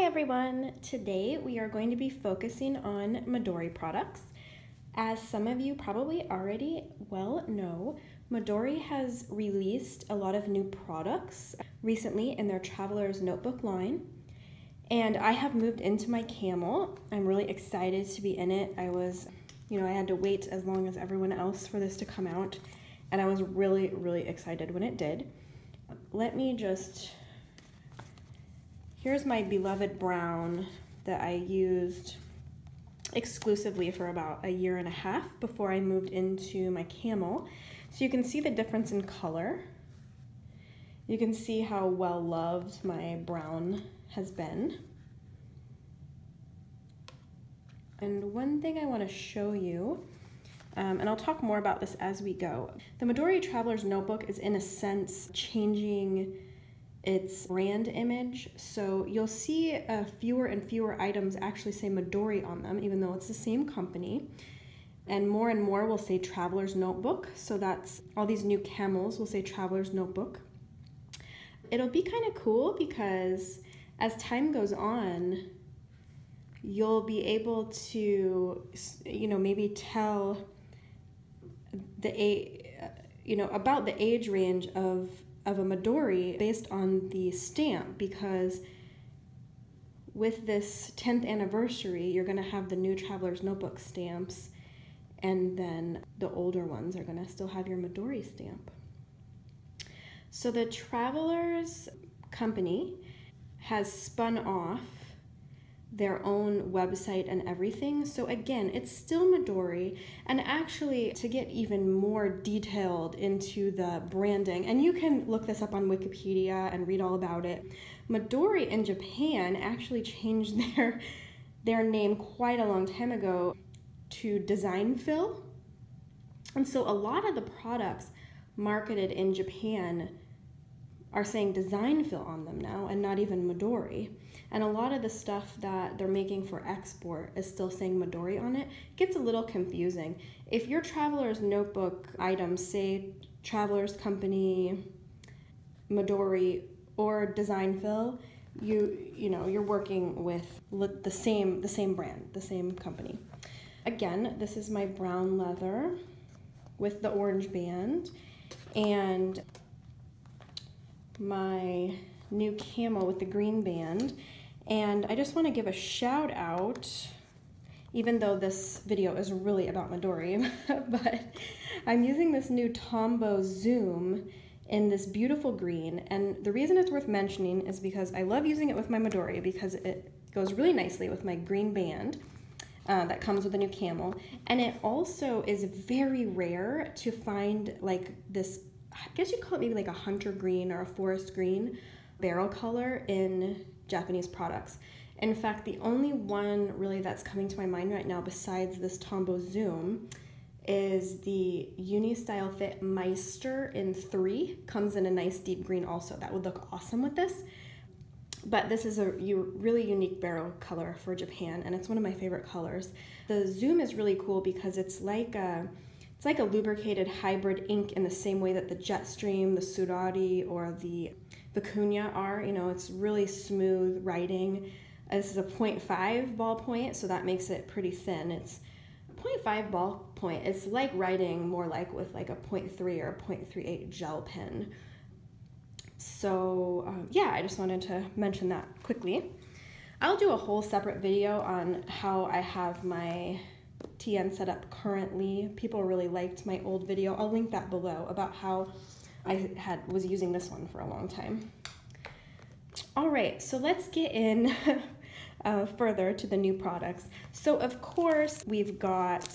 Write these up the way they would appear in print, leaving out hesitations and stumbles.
Hi everyone! Today we are going to be focusing on Midori products. As some of you probably already well know, Midori has released a lot of new products recently in their Traveler's Notebook line. And I have moved into my Camel. I'm really excited to be in it. I had to wait as long as everyone else for this to come out. And I was really excited when it did. Here's my beloved brown that I used exclusively for about a year and a half before I moved into my Camel. So you can see the difference in color. You can see how well loved my brown has been. And one thing I want to show you, and I'll talk more about this as we go. The Midori Traveler's Notebook is in a sense changing its brand image, so you'll see fewer and fewer items actually say Midori on them, even though it's the same company. And more will say Traveler's Notebook, so that's all these new camels will say Traveler's Notebook. It'll be kind of cool because as time goes on, you'll be able to, maybe tell about the age range of a Midori based on the stamp, because with this 10th anniversary, you're going to have the new Traveler's Notebook stamps, and then the older ones are going to still have your Midori stamp. So the Traveler's company has spun off their own website and everything. So again, it's still Midori, and actually to get even more detailed into the branding, and you can look this up on Wikipedia and read all about it, Midori in Japan actually changed their name quite a long time ago to Design Fill. And so a lot of the products marketed in Japan are saying Design Fill on them now and not even Midori. And a lot of the stuff that they're making for export is still saying Midori on it. It gets a little confusing. If your Traveler's Notebook items say Traveler's Company, Midori, or Design Fill, you're working with the same brand, the same company. Again, this is my brown leather with the orange band, and my new camel with the green band. And I just want to give a shout out, even though this video is really about Midori, but I'm using this new Tombow Zoom in this beautiful green. And the reason it's worth mentioning is because I love using it with my Midori because it goes really nicely with my green band that comes with the new camel. And it also is very rare to find like this, I guess you'd call it maybe like a hunter green or a forest green barrel color in Japanese products. In fact, the only one really that's coming to my mind right now besides this Tombow Zoom is the Uni-Style Fit Meister in 3. Comes in a nice deep green also. That would look awesome with this. But this is a really unique barrel color for Japan, and it's one of my favorite colors. The Zoom is really cool because it's like a lubricated hybrid ink in the same way that the Jetstream, the Surari, or the Vicuña are. It's really smooth writing. This is a 0.5 ballpoint, so that makes it pretty thin. It's 0.5 ballpoint. It's like writing more like with like a 0.3 or a 0.38 gel pen. So yeah, I just wanted to mention that quickly. I'll do a whole separate video on how I have my TN set up currently. People really liked my old video. I'll link that below about how I was using this one for a long time. All right, so let's get in further to the new products. So of course we've got,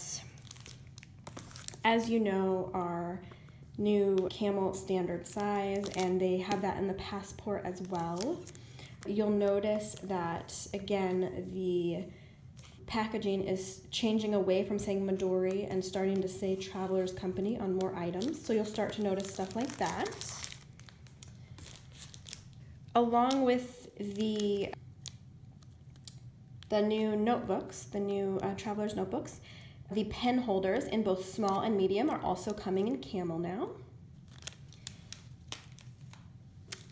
as you know, our new camel standard size, and they have that in the passport as well. You'll notice that again the packaging is changing away from saying Midori and starting to say Traveler's Company on more items. So you'll start to notice stuff like that. Along with the new notebooks, the new Traveler's Notebooks, the pen holders in both small and medium are also coming in camel now.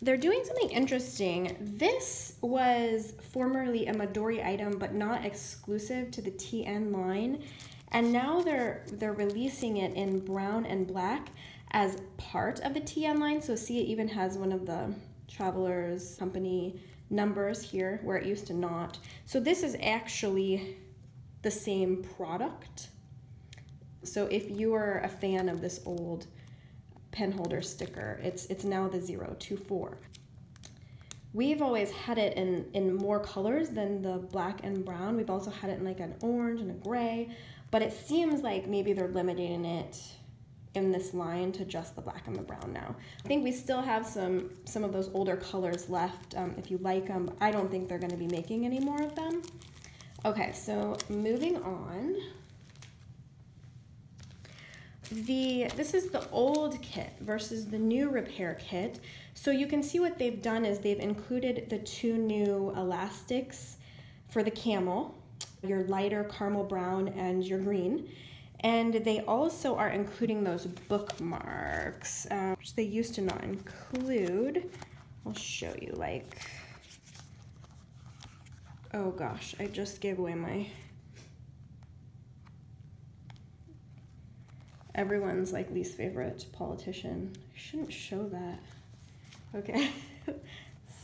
they're doing something interesting. This was formerly a Midori item, but not exclusive to the TN line. And now they're releasing it in brown and black as part of the TN line. So see, it even has one of the Travelers Company numbers here where it used to not. So this is actually the same product. So if you are a fan of this old pen holder sticker, it's now the 024. We've always had it in more colors than the black and brown. We've also had it in like an orange and a gray, but it seems like maybe they're limiting it in this line to just the black and the brown now. I think we still have some of those older colors left if you like them. I don't think they're going to be making any more of them. Okay, so moving on. This is the old kit versus the new repair kit. So you can see what they've done is they've included the 2 new elastics for the camel, your lighter caramel brown and your green. And they also are including those bookmarks, which they used to not include. I'll show you, like, oh gosh, I just gave away everyone's like least favorite politician. I shouldn't show that. Okay,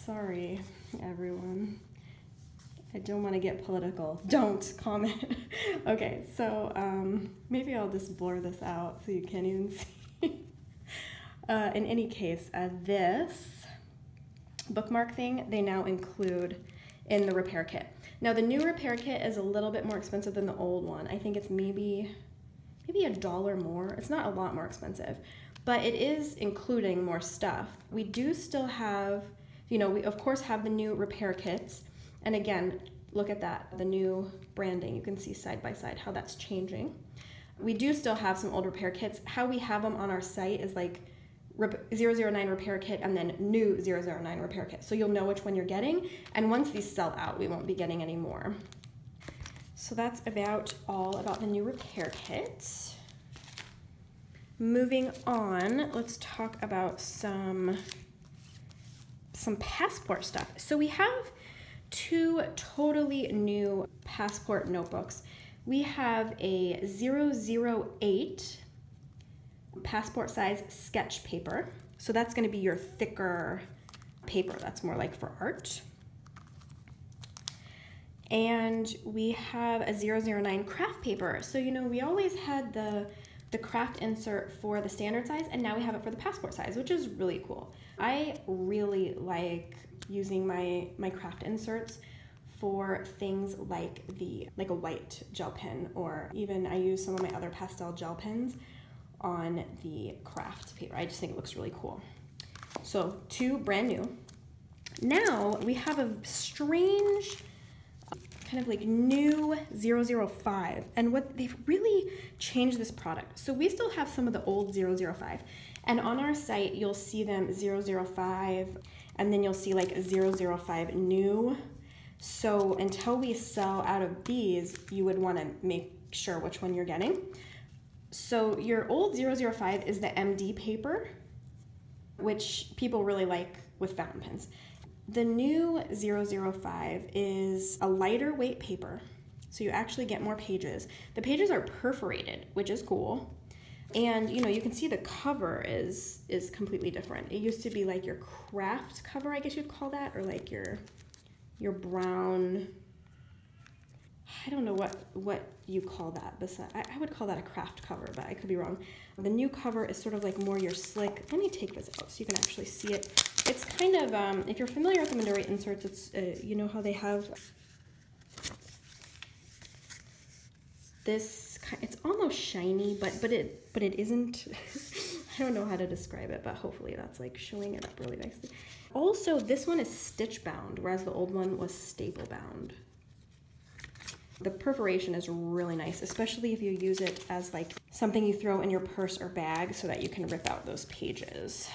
sorry everyone. I don't want to get political. Don't comment. Okay, so maybe I'll just blur this out so you can't even see. In any case, this bookmark thing, they now include in the repair kit. Now the new repair kit is a little bit more expensive than the old one. I think it's maybe $1 more. It's not a lot more expensive, but it is including more stuff. We do still have, we of course have the new repair kits. And again, look at that, the new branding. You can see side by side how that's changing. We do still have some old repair kits. How we have them on our site is like 009 repair kit and then new 009 repair kit. So you'll know which one you're getting. And once these sell out, we won't be getting any more. So that's about all about the new repair kit. Moving on, let's talk about some passport stuff. So we have 2 totally new passport notebooks. We have a 008 passport size sketch paper. So that's going to be your thicker paper. That's more like for art. And we have a 009 craft paper. So, we always had the craft insert for the standard size, and now we have it for the passport size, which is really cool. I really like using my craft inserts for things like a white gel pen, or even I use some of my other pastel gel pens on the craft paper. I just think it looks really cool. So 2 brand new. Now we have a strange kind of like new 005, and what they've really changed this product. So we still have some of the old 005, and on our site you'll see them 005, and then you'll see like 005 new. So until we sell out of these, you would want to make sure which one you're getting. So your old 005 is the MD paper, which people really like with fountain pens. The new 005 is a lighter weight paper, so you actually get more pages. The pages are perforated, which is cool. And you can see the cover is completely different. It used to be like your craft cover, I guess you'd call that, or like your brown, I don't know what you call that. I would call that a craft cover, but I could be wrong. The new cover is sort of like more your slick. Let me take this out so you can actually see it. It's kind of, if you're familiar with the Midori inserts, it's, you know how they have this, it's almost shiny, but it isn't. I don't know how to describe it, but hopefully that's like showing it up really nicely. Also, this one is stitch bound, whereas the old one was staple bound. The perforation is really nice, especially if you use it as like something you throw in your purse or bag so that you can rip out those pages.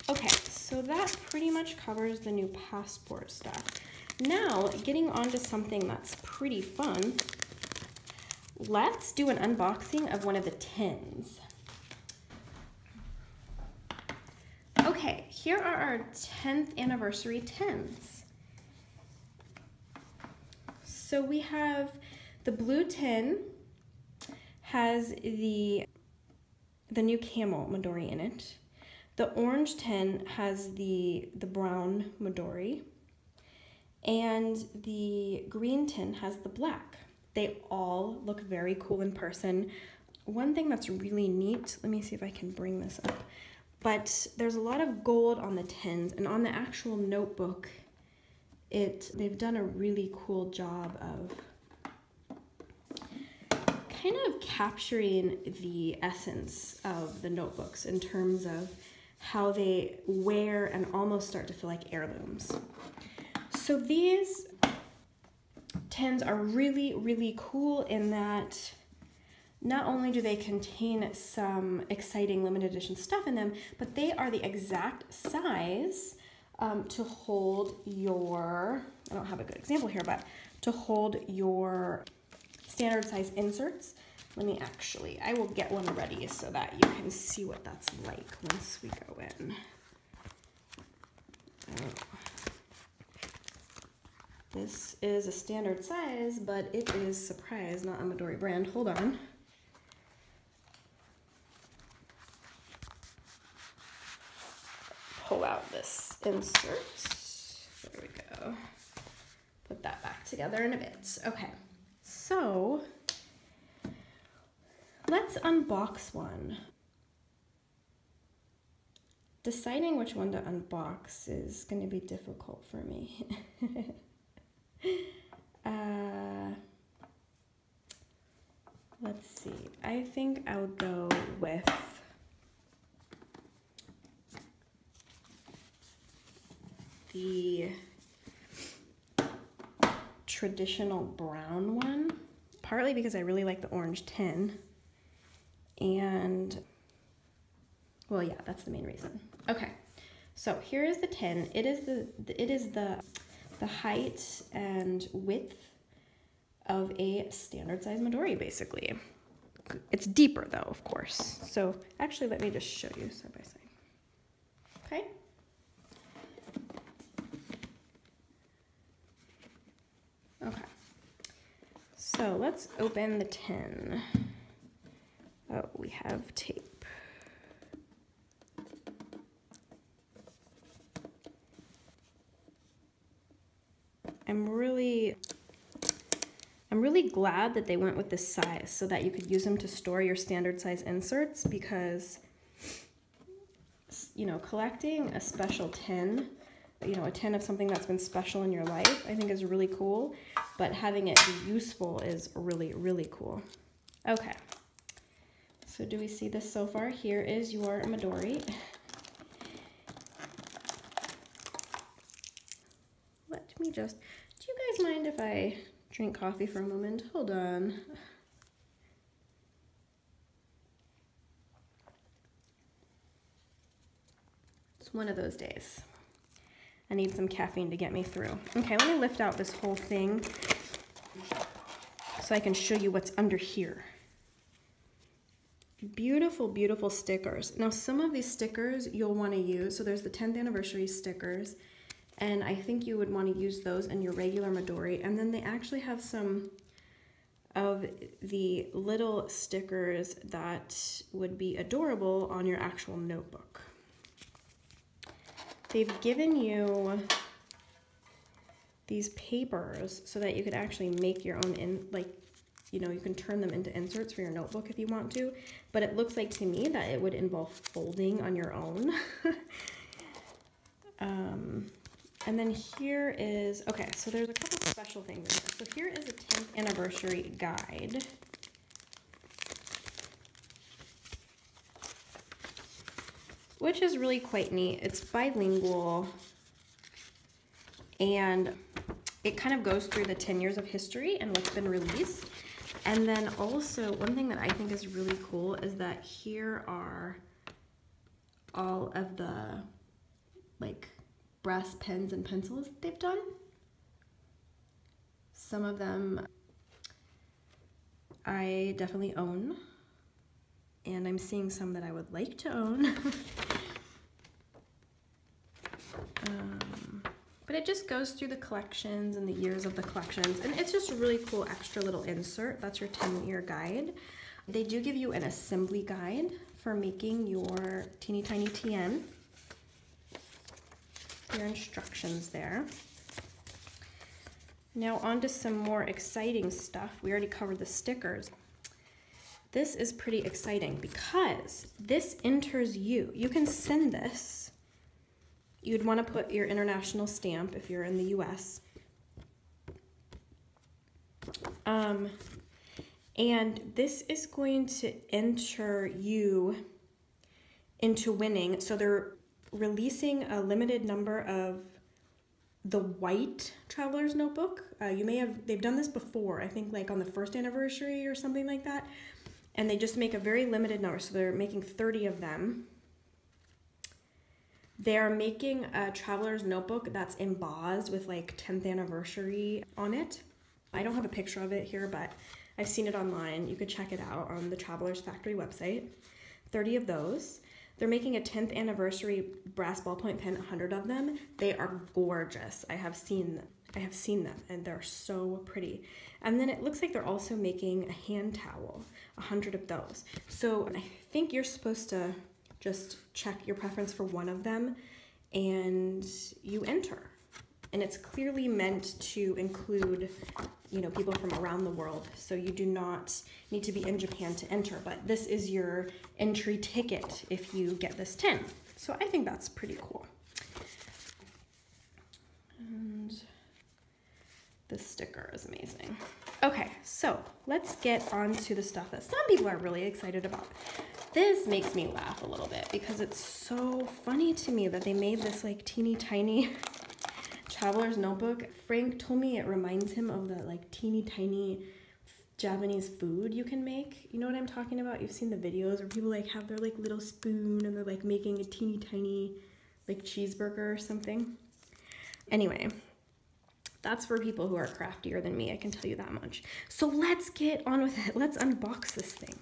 Okay, so that pretty much covers the new passport stuff. Now, getting on to something that's pretty fun, let's do an unboxing of one of the tins. Okay, here are our 10th anniversary tins. So we have the blue tin has the new camel Midori in it. The orange tin has the brown Midori. And the green tin has the black. They all look very cool in person. One thing that's really neat, let me see if I can bring this up, but there's a lot of gold on the tins, and on the actual notebook, they've done a really cool job of kind of capturing the essence of the notebooks in terms of how they wear and almost start to feel like heirlooms. So these tins are really, really cool in that not only do they contain some exciting limited edition stuff in them, but they are the exact size to hold your, I don't have a good example here, but to hold your standard size inserts. Let me actually, I will get one ready so that you can see what that's like once we go in. This is a standard size, but it is, surprise, not a Midori brand. Hold on. Pull out this insert. There we go. Put that back together in a bit. Okay, so let's unbox one. Deciding which one to unbox is going to be difficult for me. Let's see. I think I would go with the traditional brown one, partly because I really like the orange tin, and well, yeah, that's the main reason. Okay, so here is the tin. It is the height and width of a standard size Midori, basically. It's deeper though, of course. So actually, let me just show you side by side. Okay. Okay. So let's open the tin. Oh, we have tape. I'm really glad that they went with this size so that you could use them to store your standard size inserts, because, you know, collecting a special tin, you know, a tin of something that's been special in your life, I think is really cool, but having it be useful is really, really cool. Okay, so do we see this so far? Here is your Midori. Let me just, do you guys mind if I drink coffee for a moment? Hold on. It's one of those days. I need some caffeine to get me through. Okay, let me lift out this whole thing so I can show you what's under here. Beautiful, beautiful stickers. Now, some of these stickers you'll want to use. So there's the 10th anniversary stickers, and I think you would want to use those in your regular Midori. And then they actually have some of the little stickers that would be adorable on your actual notebook. They've given you these papers so that you could actually make your own, you know, you can turn them into inserts for your notebook if you want to, but it looks like to me that it would involve folding on your own. And then here is, okay, so there's a couple special things in here. So here is a 10th anniversary guide. Which is really quite neat. It's bilingual, and it kind of goes through the 10 years of history and what's been released. And then also, one thing that I think is really cool is that here are all of the, like, brass pens and pencils they've done. Some of them I definitely own, and I'm seeing some that I would like to own. But it just goes through the collections and the years of the collections, and it's just a really cool extra little insert. That's your 10-year guide. They do give you an assembly guide for making your teeny tiny TN. Your instructions there. Now on to some more exciting stuff. We already covered the stickers. This is pretty exciting because this enters you. You can send this. You'd want to put your international stamp if you're in the US. And this is going to enter you into winning. So they're releasing a limited number of the white Traveler's Notebook. They've done this before, I think like on the 1st anniversary or something like that. And they just make a very limited number. So they're making 30 of them. They're making a Traveler's Notebook that's embossed with like 10th anniversary on it. I don't have a picture of it here, but I've seen it online. You could check it out on the Traveler's Factory website. 30 of those. They're making a 10th anniversary brass ballpoint pen, 100 of them. They are gorgeous. I have seen them and they're so pretty. And then it looks like they're also making a hand towel, 100 of those. So I think you're supposed to just check your preference for one of them and you enter. And it's clearly meant to include, you know, people from around the world. So you do not need to be in Japan to enter, but this is your entry ticket if you get this 10. So I think that's pretty cool. And this sticker is amazing. Okay, so let's get on to the stuff that some people are really excited about. This makes me laugh a little bit because it's so funny to me that they made this like teeny tiny Traveler's Notebook. Frank told me it reminds him of the like teeny tiny Japanese food you can make. You know what I'm talking about? You've seen the videos where people like have their like little spoon and they're like making a teeny tiny like cheeseburger or something. Anyway, that's for people who are craftier than me, I can tell you that much. So let's get on with it. Let's unbox this thing.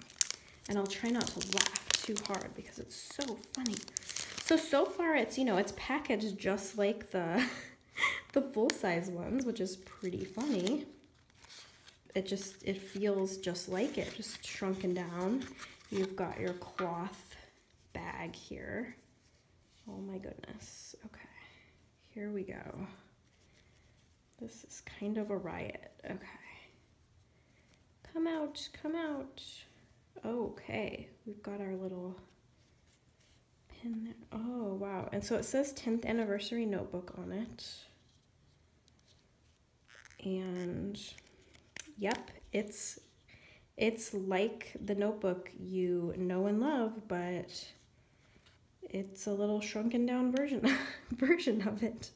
And I'll try not to laugh too hard because it's so funny. So far it's, you know, it's packaged just like the full-size ones, which is pretty funny. It feels just like it, just shrunken down. You've got your cloth bag here. Oh my goodness. Okay, here we go. This is kind of a riot. Okay. Come out, come out. Okay, we've got our little pin there. Oh, wow. And so it says 10th anniversary notebook on it. And yep, it's like the notebook you know and love, but it's a little shrunken down version of it.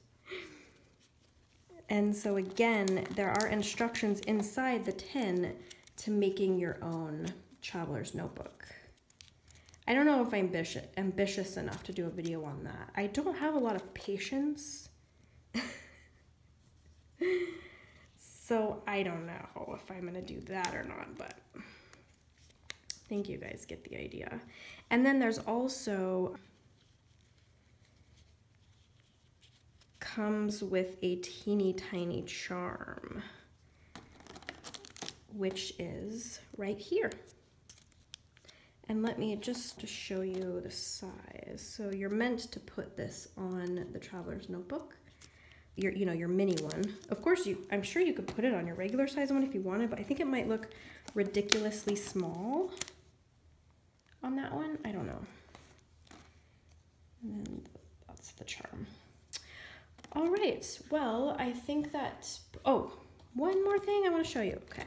And so again, there are instructions inside the tin to making your own traveler's notebook. I don't know if I'm ambitious enough to do a video on that. I don't have a lot of patience. So I don't know if I'm gonna do that or not, but I think you guys get the idea. And then there's also, comes with a teeny tiny charm, which is right here. And let me just show you the size. So you're meant to put this on the traveler's notebook, your mini one. Of course, I'm sure you could put it on your regular size one if you wanted, but I think it might look ridiculously small on that one. I don't know. And then that's the charm. All right, well, I think that, oh, one more thing I want to show you. Okay.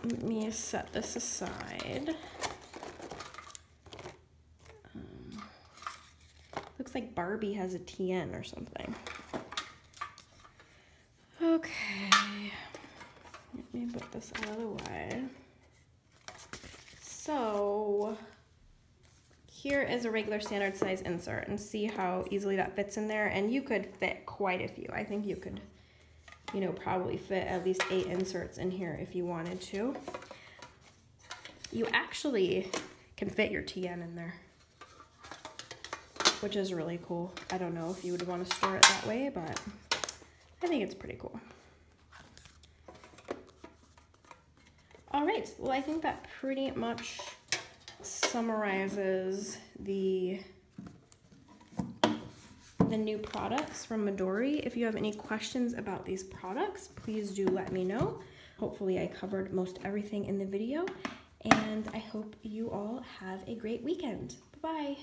Let me set this aside. Looks like Barbie has a TN or something. Okay, let me put this out of the way. So here is a regular standard size insert, and see how easily that fits in there. And you could fit quite a few. I think you could, probably fit at least 8 inserts in here if you wanted to. You actually can fit your TN in there. which is really cool. I don't know if you would want to store it that way, but I think it's pretty cool. All right, well, I think that pretty much summarizes the new products from Midori. If you have any questions about these products, please do let me know. Hopefully I covered most everything in the video, and I hope you all have a great weekend. Bye-bye.